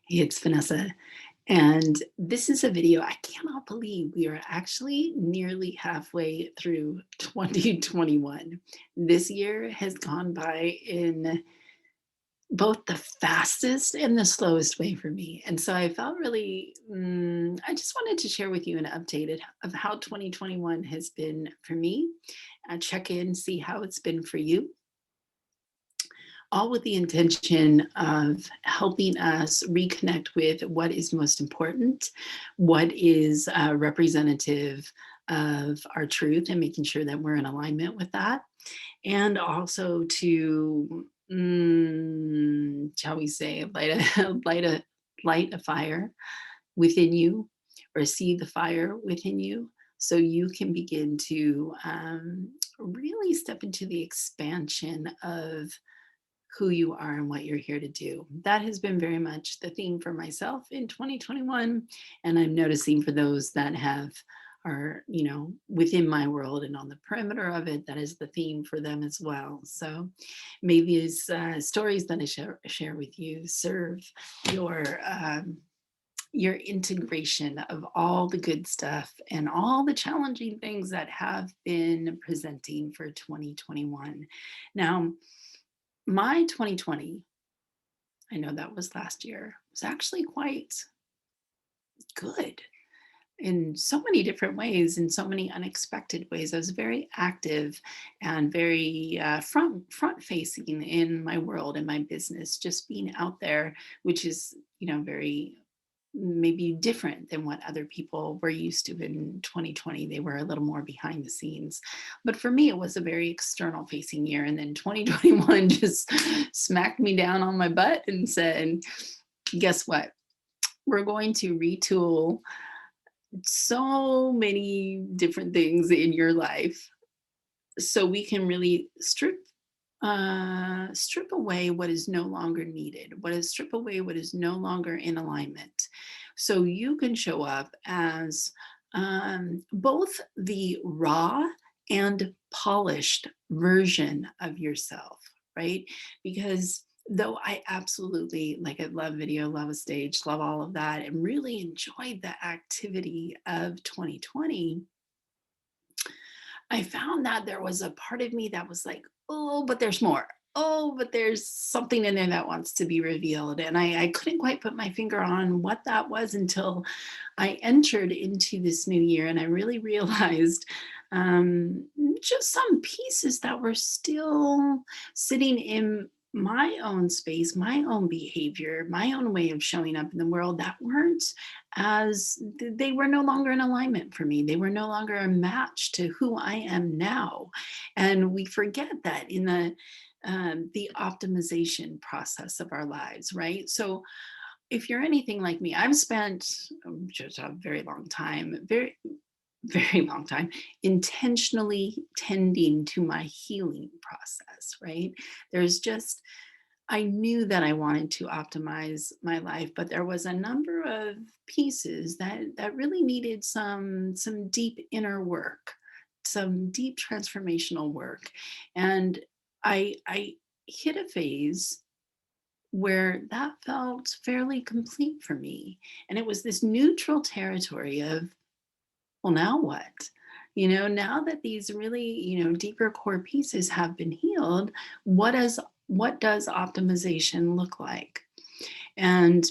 Hey, it's Vanessa. And this is a video. I cannot believe we are actually nearly halfway through 2021. This year has gone by in both the fastest and the slowest way for me. And so I felt really, I just wanted to share with you an update of how 2021 has been for me. Check in, see how it's been for you, all with the intention of helping us reconnect with what is most important, what is representative of our truth, and making sure that we're in alignment with that. And also to, shall we say, light a fire within you, or see the fire within you, so you can begin to really step into the expansion of who you are and what you're here to do. That has been very much the theme for myself in 2021. And I'm noticing for those that are, within my world and on the perimeter of it, that is the theme for them as well. So may these stories that I share with you serve your your integration of all the good stuff and all the challenging things that have been presenting for 2021. Now, my 2020, I know that was last year, was actually quite good in so many different ways, in so many unexpected ways. I was very active and very front facing in my world and my business, just being out there, which is, very maybe different than what other people were used to in 2020. They were a little more behind the scenes. But for me, it was a very external facing year. And then 2021 just smacked me down on my butt and said, guess what? We're going to retool so many different things in your life so we can really strip away what is no longer needed, strip away what is no longer in alignment, so you can show up as both the raw and polished version of yourself, right? Because though I absolutely, like, I love video, love a stage, love all of that, and really enjoyed the activity of 2020, I found that there was a part of me that was like, oh, but there's more. Oh, but there's something in there that wants to be revealed. And I couldn't quite put my finger on what that was until I entered into this new year, and I really realized just some pieces that were still sitting in my own space, my own behavior, my own way of showing up in the world that weren't they were no longer in alignment for me. They were no longer a match to who I am now. And we forget that in the optimization process of our lives, right? So if you're anything like me, I've spent just a very long time, very long time, intentionally tending to my healing process, right? There's just, I knew that I wanted to optimize my life, but there was a number of pieces that really needed some deep inner work, some deep transformational work. And I hit a phase where that felt fairly complete for me. And it was this neutral territory of, well, now what? Now that these really, deeper core pieces have been healed, what does optimization look like? And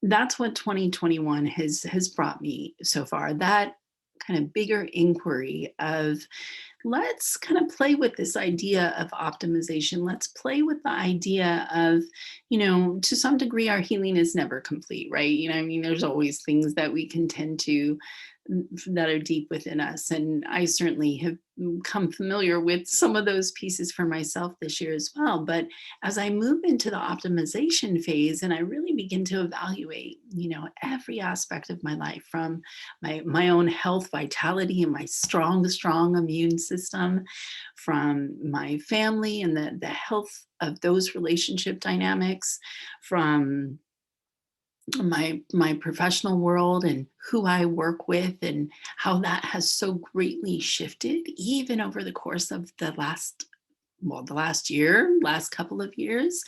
that's what 2021 has brought me so far. That kind of bigger inquiry of, let's kind of play with this idea of optimization. Let's play with the idea of, to some degree, our healing is never complete, right? I mean, there's always things that we can tend to that are deep within us. And I certainly have come familiar with some of those pieces for myself this year as well. But as I move into the optimization phase and I really begin to evaluate, every aspect of my life, from my own health, vitality, and my strong immune system, from my family and the health of those relationship dynamics, from my professional world and who I work with, and how that has so greatly shifted even over the course of the last well, the last year, last couple of years,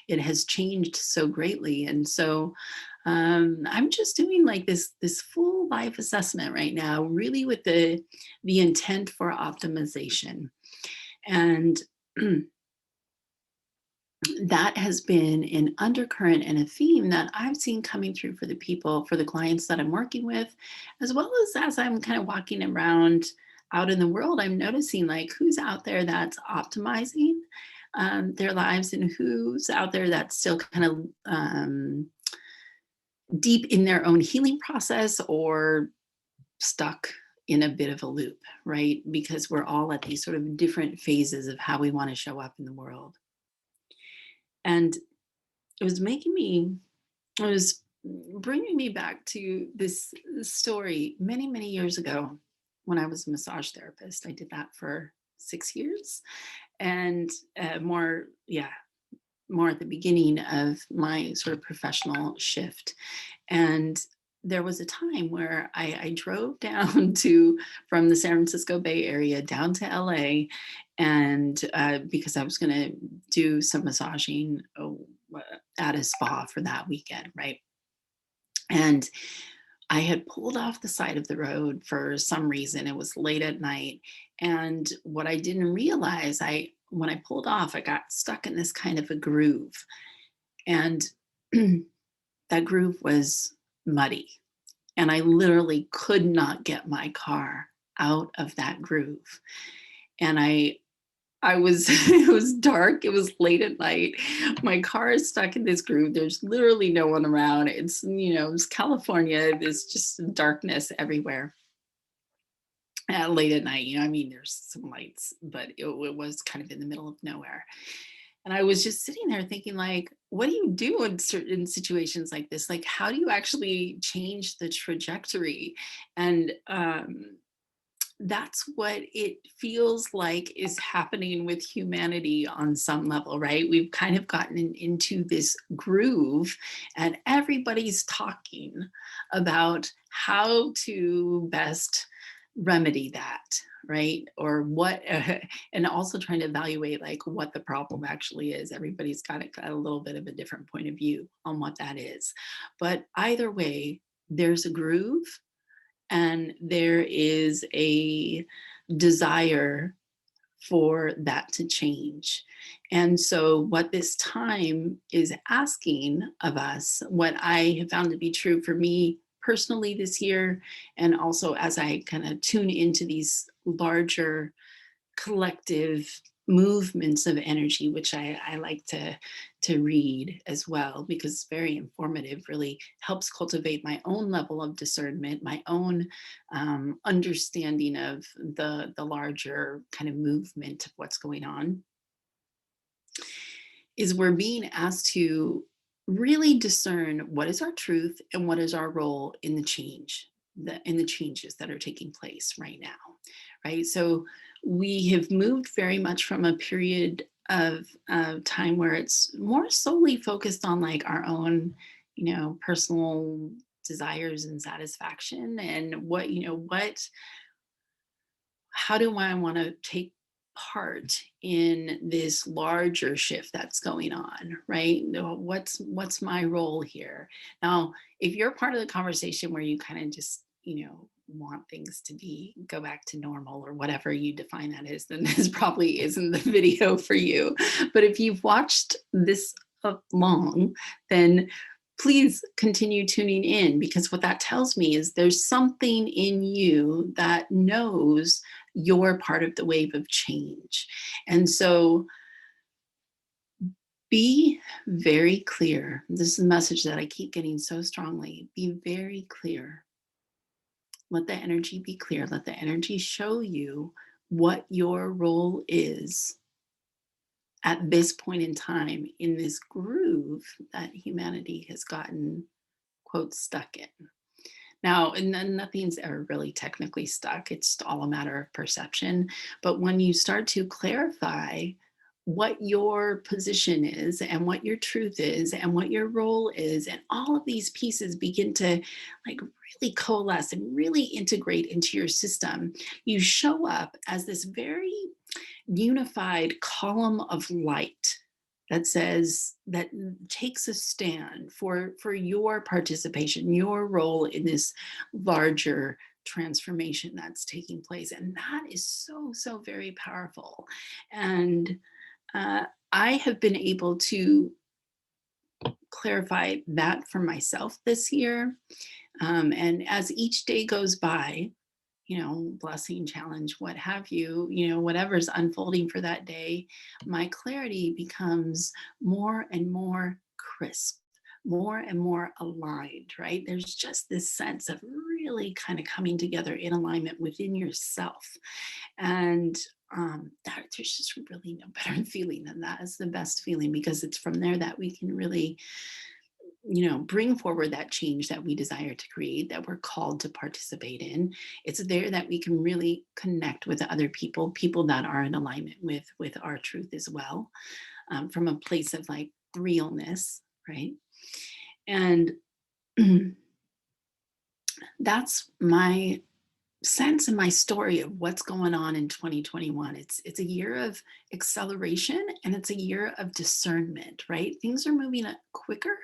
it has changed so greatly. And so I'm just doing like this full life assessment right now, really with the intent for optimization. And that has been an undercurrent and a theme that I've seen coming through for the people, for the clients that I'm working with, as well as I'm kind of walking around out in the world, I'm noticing like who's out there that's optimizing their lives and who's out there that's still kind of deep in their own healing process or stuck in a bit of a loop, right? Because we're all at these sort of different phases of how we want to show up in the world. And it was making me it was bringing me back to this story many years ago when I was a massage therapist. I did that for 6 years, and more at the beginning of my sort of professional shift. And there was a time where I drove down to from the San Francisco Bay Area down to LA, and because I was going to do some massaging at a spa for that weekend, right? And I had pulled off the side of the road for some reason. It was late at night. And what I didn't realize, when I pulled off, I got stuck in this kind of a groove. And that groove was muddy. And I literally could not get my car out of that groove. And I was it was dark, it was late at night. My car is stuck in this groove. There's literally no one around. It's California. There's just darkness everywhere. Late at night, I mean, there's some lights, but it was kind of in the middle of nowhere. And I was just sitting there thinking, like, what do you do in certain situations like this? Like, how do you actually change the trajectory? And that's what it feels like is happening with humanity on some level, right? We've kind of gotten into this groove, and everybody's talking about how to best remedy that, right? Or what, and also trying to evaluate like what the problem actually is. Everybody's got a little bit of a different point of view on what that is. But either way, there's a groove and there is a desire for that to change. And so, what this time is asking of us, what I have found to be true for me personally this year, and also as I kind of tune into these larger collective movements of energy, which I like to read as well because it's very informative, really helps cultivate my own level of discernment, my own understanding of the larger kind of movement of what's going on, is we're being asked to really discern what is our truth and what is our role in the in the changes that are taking place right now, right? So we have moved very much from a period of time where it's more solely focused on like our own, personal desires and satisfaction, and how do I want to take part in this larger shift that's going on, right? What's my role here? Now, if you're part of the conversation where you kind of just, want things to go back to normal or whatever you define that as, then this probably isn't the video for you. But if you've watched this long, then please continue tuning in, because what that tells me is there's something in you that knows you're part of the wave of change. And so be very clear. This is a message that I keep getting so strongly. Be very clear. Let the energy be clear. Let the energy show you what your role is at this point in time in this groove that humanity has gotten, quote, stuck in. Now, and then nothing's ever really technically stuck. It's all a matter of perception. But when you start to clarify what your position is and what your truth is and what your role is, and all of these pieces begin to like really coalesce and really integrate into your system, you show up as this very unified column of light that says that takes a stand for your participation, your role in this larger transformation that's taking place. And that is so, so very powerful. And uh, I have been able to clarify that for myself this year. And as each day goes by, blessing, challenge, what have you, whatever's unfolding for that day, my clarity becomes more and more crisp, more and more aligned, right? There's just this sense of really kind of coming together in alignment within yourself. And there's just really no better feeling than that. It's the best feeling because it's from there that we can really bring forward that change that we desire to create, that we're called to participate in. It's there that we can really connect with other people that are in alignment with our truth as well, from a place of like realness, right? And that's my sense and my story of what's going on in 2021. It's a year of acceleration and it's a year of discernment, right? Things are moving quicker,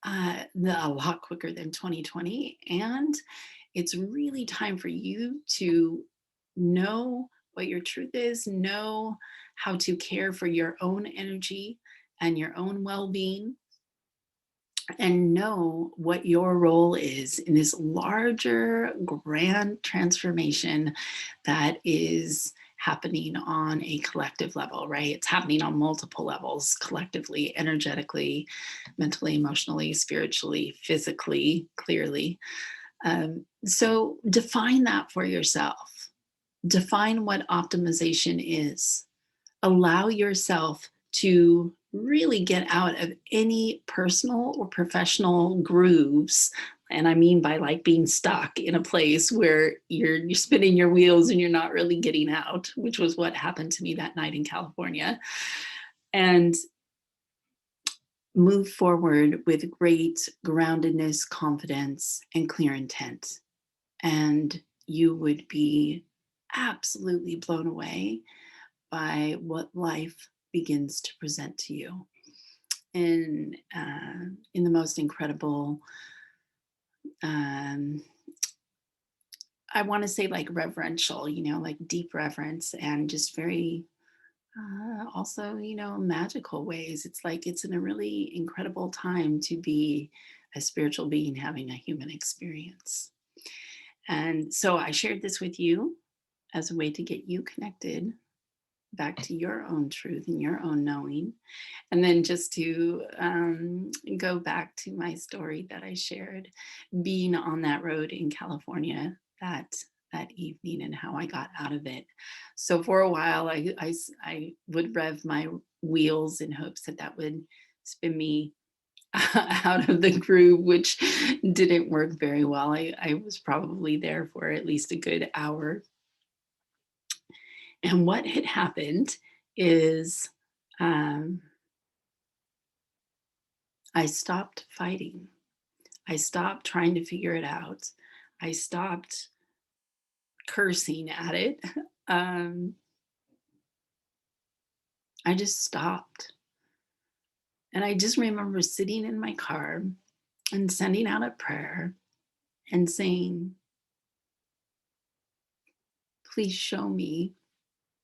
a lot quicker than 2020. And it's really time for you to know what your truth is, know how to care for your own energy and your own well being, and know what your role is in this larger, grand transformation that is happening on a collective level, right? It's happening on multiple levels collectively, energetically, mentally, emotionally, spiritually, physically, clearly. So define that for yourself. Define what optimization is. Allow yourself to really get out of any personal or professional grooves. And I mean by like being stuck in a place where you're spinning your wheels and you're not really getting out, which was what happened to me that night in California. And move forward with great groundedness, confidence, and clear intent. And you would be absolutely blown away by what life begins to present to you in the most incredible, um, I want to say like reverential, like deep reverence and just very also, magical ways. It's like it's in a really incredible time to be a spiritual being having a human experience. And so I shared this with you as a way to get you connected back to your own truth and your own knowing. And then just to go back to my story that I shared, being on that road in California that evening and how I got out of it. So for a while, I would rev my wheels in hopes that that would spin me out of the groove, which didn't work very well. I was probably there for at least a good hour. And what had happened is um, I stopped fighting. I stopped trying to figure it out. I stopped cursing at it. Um, I just stopped. And I just remember sitting in my car and sending out a prayer and saying, please show me,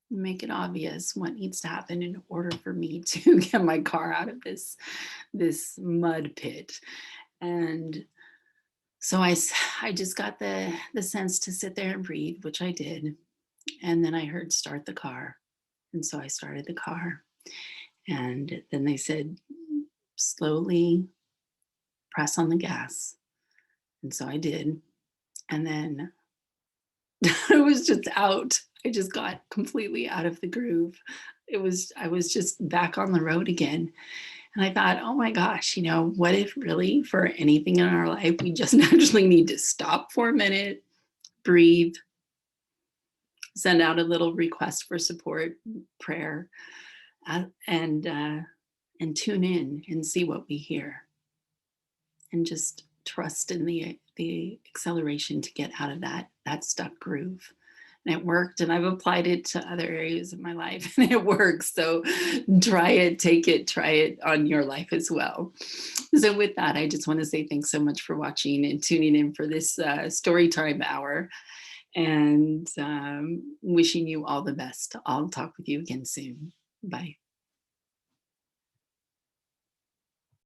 make it obvious what needs to happen in order for me to get my car out of this mud pit. And so I just got the sense to sit there and breathe, which I did. And then I heard start the car. And so I started the car. And then they said, slowly press on the gas. And so I did. And then I was just out. I just got completely out of the groove. I was just back on the road again. And I thought, oh my gosh, what if really for anything in our life, we just actually need to stop for a minute, breathe, send out a little request for support, prayer, and tune in and see what we hear, and just trust in the acceleration to get out of that stuck groove. and it worked, and I've applied it to other areas of my life and it works. So try it, take it, try it on your life as well. So with that, I just want to say thanks so much for watching and tuning in for this story time hour, and wishing you all the best. I'll talk with you again soon. Bye.